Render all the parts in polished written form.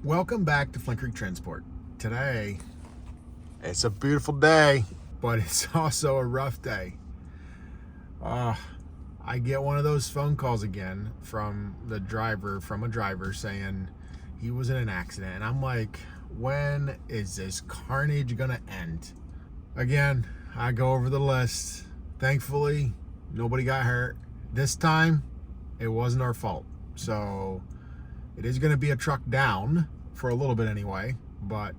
Welcome back to Flint Creek Transport. Today, it's a beautiful day, but it's also a rough day. Uh, I get one of those phone calls again from a driver saying he was in an accident. And I'm like, when is this carnage gonna end? Again, I go over the list. Thankfully, nobody got hurt. This time, it wasn't our fault. So it is going to be a truck down for a little bit anyway, but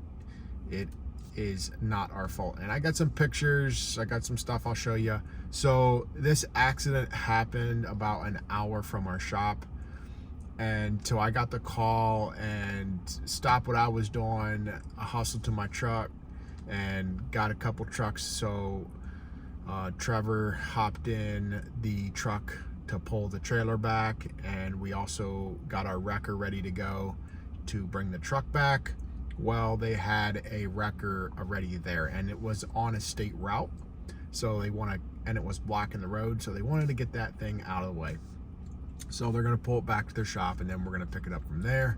it is not our fault. And I got some pictures, I got some stuff I'll show you. So this accident happened about an hour from our shop. And so I got the call and stopped what I was doing. I hustled to my truck and got a couple trucks. So Trevor hopped in the truck to pull the trailer back, and we also got our wrecker ready to go to bring the truck back. Well, they had a wrecker already there, and it was on a state route, so and it was blocking the road, so they wanted to get that thing out of the way. So they're going to pull it back to their shop, and then we're going to pick it up from there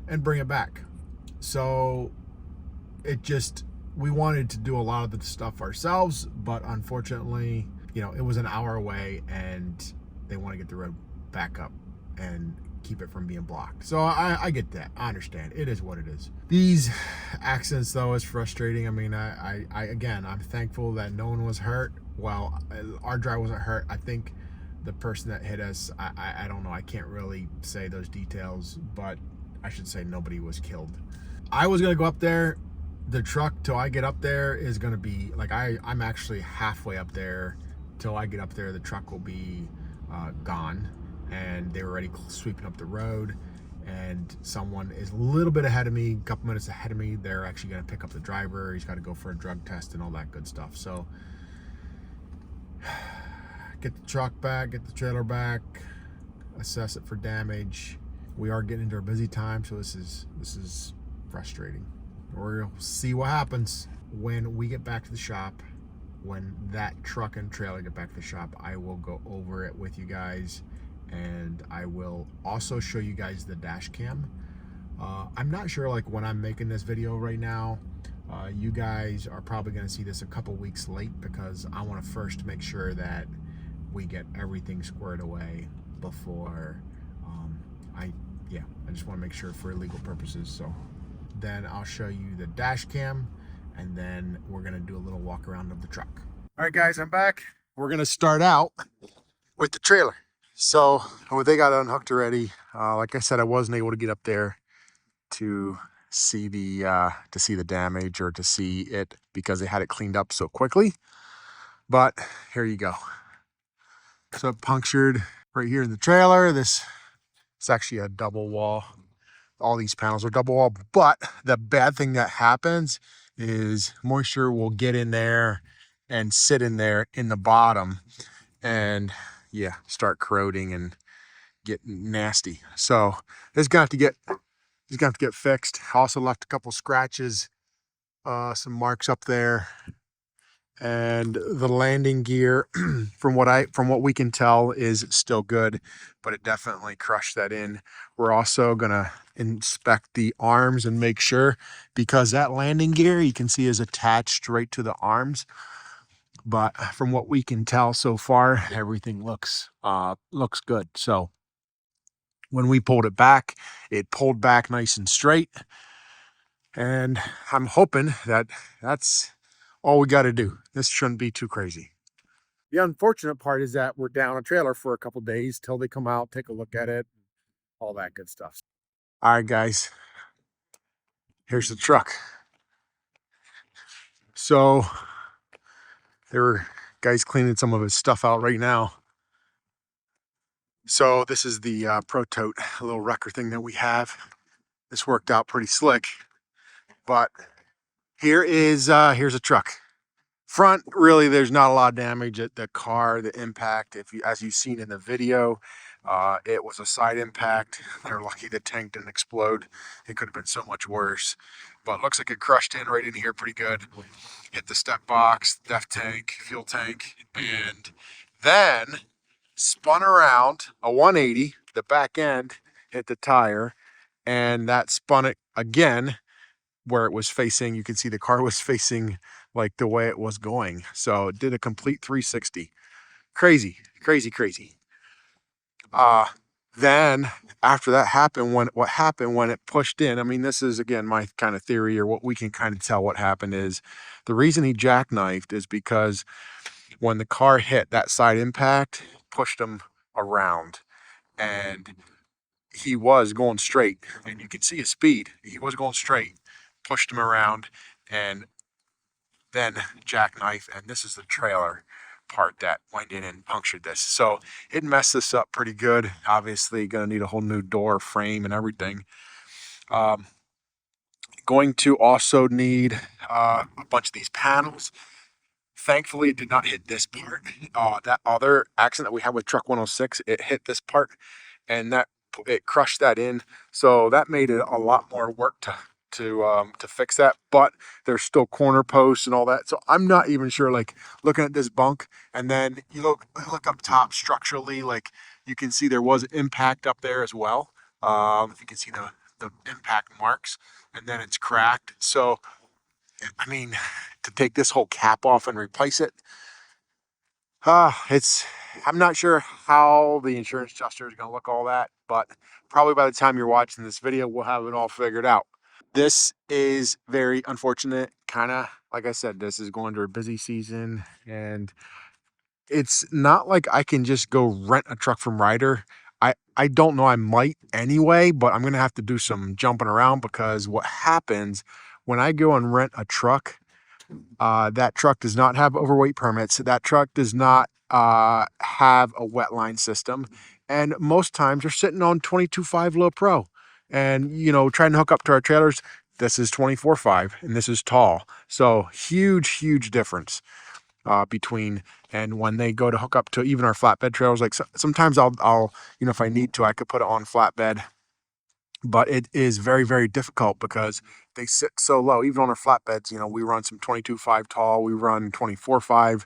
and bring it back. So we wanted to do a lot of the stuff ourselves, but unfortunately, it was an hour away, and they want to get the road back up and keep it from being blocked. So I get that. I understand. It is what it is. These accidents, though, is frustrating. I mean, I'm thankful that no one was hurt. Well, our driver wasn't hurt. I think the person that hit us, I don't know. I can't really say those details, but I should say nobody was killed. I was going to go up there. The truck, till I get up there, is going to be like, I'm actually halfway up there. Till I get up there, the truck will be gone, and they were already sweeping up the road, and someone is a little bit ahead of me, a couple minutes ahead of me. They're actually going to pick up the driver. He's got to go for a drug test and all that good stuff. So get the truck back, get the trailer back, assess it for damage. We are getting into our busy time, so this is frustrating. We'll see what happens when we get back to the shop. When that truck and trailer get back to the shop, I will go over it with you guys, and I will also show you guys the dash cam. I'm not sure, like, when I'm making this video right now, you guys are probably going to see this a couple weeks late, because I want to first make sure that we get everything squared away before I just want to make sure for legal purposes. So then I'll show you the dash cam, and then we're gonna do a little walk around of the truck. All right, guys, I'm back. We're gonna start out with the trailer. So they got unhooked already. Like I said, I wasn't able to get up there to see the damage, or to see it, because they had it cleaned up so quickly. But here you go. So it punctured right here in the trailer. This is actually a double wall. All these panels are double wall, but the bad thing that happens is moisture will get in there and sit in there in the bottom, and start corroding and get nasty. So it's gonna have to get fixed. I also left a couple scratches, some marks up there, and the landing gear from what we can tell is still good, but it definitely crushed that in. We're also gonna inspect the arms and make sure, because that landing gear, you can see, is attached right to the arms, but from what we can tell so far, everything looks good. So when we pulled it pulled back nice and straight, and I'm hoping that that's all we got to do. This shouldn't be too crazy. The unfortunate part is that we're down a trailer for a couple days till they come out, take a look at it, all that good stuff. All right, guys, here's the truck. So there were guys cleaning some of his stuff out right now. So this is the Pro Tote, a little wrecker thing that we have. This worked out pretty slick, but here's a truck. Front, really, there's not a lot of damage at the car. The impact, as you've seen in the video, it was a side impact. They're lucky the tank didn't explode. It could have been so much worse, but it looks like it crushed in right in here pretty good. Hit the step box, def tank, fuel tank, and then spun around a 180. The back end hit the tire, and that spun it again where it was facing. You can see the car was facing like the way it was going. So it did a complete 360. Crazy, crazy, crazy. Uh, then after that happened, what happened when it pushed in, I mean, this is again my kind of theory, or what we can kind of tell what happened is the reason he jackknifed is because when the car hit, that side impact pushed him around, and he was going straight, and you can see his speed. He was going straight, pushed him around, and then jackknife. And this is the trailer part that went in and punctured this. So it messed this up pretty good. Obviously, going to need a whole new door frame and everything. Um, Going to also need a bunch of these panels. Thankfully, it did not hit this part. That other accident that we had with truck 106, it hit this part, and that it crushed that in. So that made it a lot more work to fix that. But there's still corner posts and all that. So I'm not even sure. Like looking at this bunk, and then you look up top structurally, like you can see there was impact up there as well. If you can see the impact marks, and then it's cracked. So I mean, to take this whole cap off and replace it, it's, I'm not sure how the insurance adjuster is going to look all that, but probably by the time you're watching this video, we'll have it all figured out. This is very unfortunate. Kind of, like I said, this is going to a busy season, and it's not like I can just go rent a truck from Ryder. I don't know. I might anyway, but I'm going to have to do some jumping around, because what happens when I go and rent a truck, that truck does not have overweight permits. That truck does not have a wet line system. And most times they're sitting on 22.5 low pro. And, you know, trying to hook up to our trailers, this is 24.5 and this is tall. So huge, huge difference between, and when they go to hook up to even our flatbed trailers, like sometimes I'll, you know, if I need to, I could put it on flatbed, but it is very, very difficult because they sit so low. Even on our flatbeds, you know, we run some 22.5 tall, we run 24.5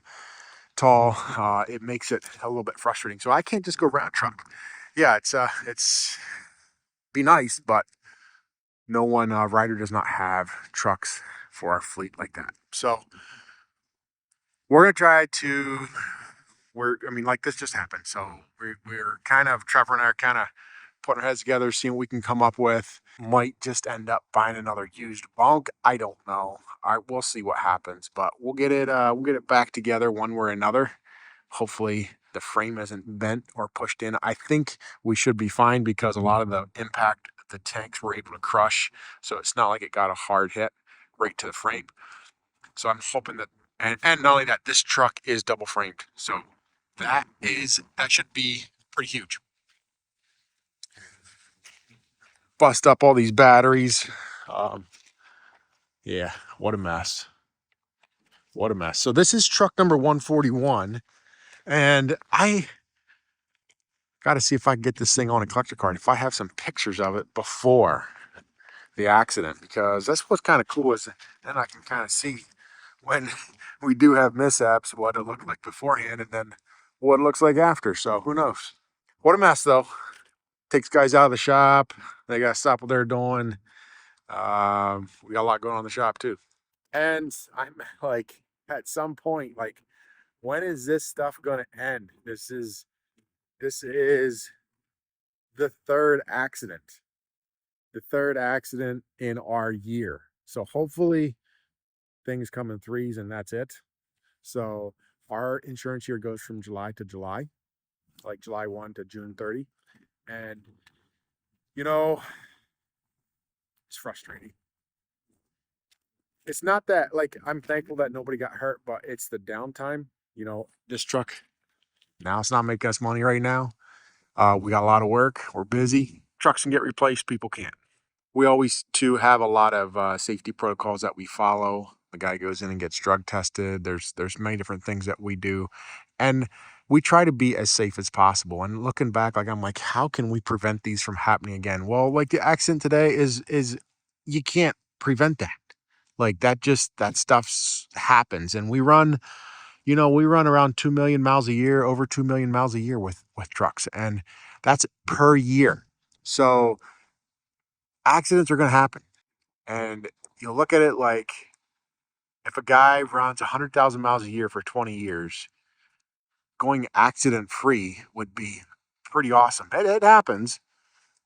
tall. It makes it a little bit frustrating. So I can't just go rent a truck. Yeah, it's be nice, but no one, Ryder does not have trucks for our fleet like that. So we're gonna try to, I mean, like this just happened. So we're kind of, Trevor and I are kind of putting our heads together, seeing what we can come up with. Might just end up buying another used bunk. I don't know. We'll see what happens, but we'll get it back together one way or another. Hopefully the frame isn't bent or pushed in. I think we should be fine because a lot of the impact the tanks were able to crush. So it's not like it got a hard hit right to the frame. So I'm hoping that, and not only that, this truck is double framed. So that should be pretty huge. Bust up all these batteries. Yeah, what a mess. What a mess. So this is truck number 141, and I got to see if I can get this thing on a collector card, if I have some pictures of it before the accident, because that's what's kind of cool, is then I can kind of see when we do have mishaps what it looked like beforehand and then what it looks like after. So who knows? What a mess though. Takes guys out of the shop. They got to stop what they're doing. We got a lot going on in the shop too. And I'm like, at some point, like, when is this stuff going to end? This is the third accident. The third accident in our year. So hopefully things come in threes and that's it. So our insurance year goes from July to July, like July 1 to June 30. And, you know, it's frustrating. It's not that, like, I'm thankful that nobody got hurt, but it's the downtime. You know, this truck, now it's not making us money right now. We got a lot of work. We're busy. Trucks can get replaced. People can't. We always too have a lot of safety protocols that we follow. The guy goes in and gets drug tested. There's many different things that we do, and we try to be as safe as possible. And looking back, like I'm like, how can we prevent these from happening again? Well, like the accident today is you can't prevent that. Like that stuff happens, and we run, you know, we run around 2 million miles a year, over 2 million miles a year with trucks, and that's per year. So accidents are going to happen. And you look at it like if a guy runs 100,000 miles a year for 20 years, going accident free would be pretty awesome. It happens,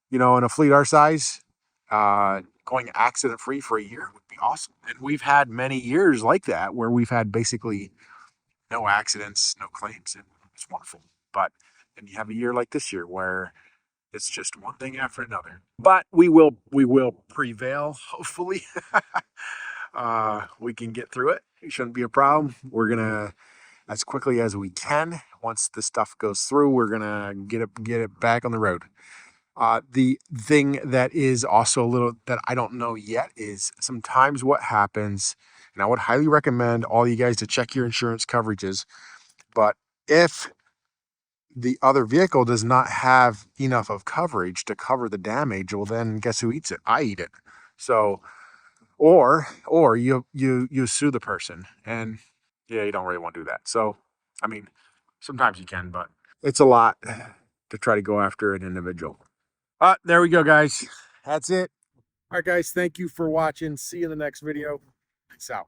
you know, in a fleet our size, going accident free for a year would be awesome. And we've had many years like that where we've had basically no accidents, no claims, and it's wonderful. But and you have a year like this year where it's just one thing after another. But we will prevail. Hopefully, we can get through it. It shouldn't be a problem. We're gonna as quickly as we can. Once the stuff goes through, we're gonna get it back on the road. The thing that is also a little that I don't know yet is sometimes what happens, and I would highly recommend all you guys to check your insurance coverages. But if the other vehicle does not have enough of coverage to cover the damage, well, then guess who eats it? I eat it. So, or you sue the person, and yeah, you don't really want to do that. So, I mean, sometimes you can, but it's a lot to try to go after an individual. There we go, guys. That's it. All right, guys. Thank you for watching. See you in the next video. Peace out.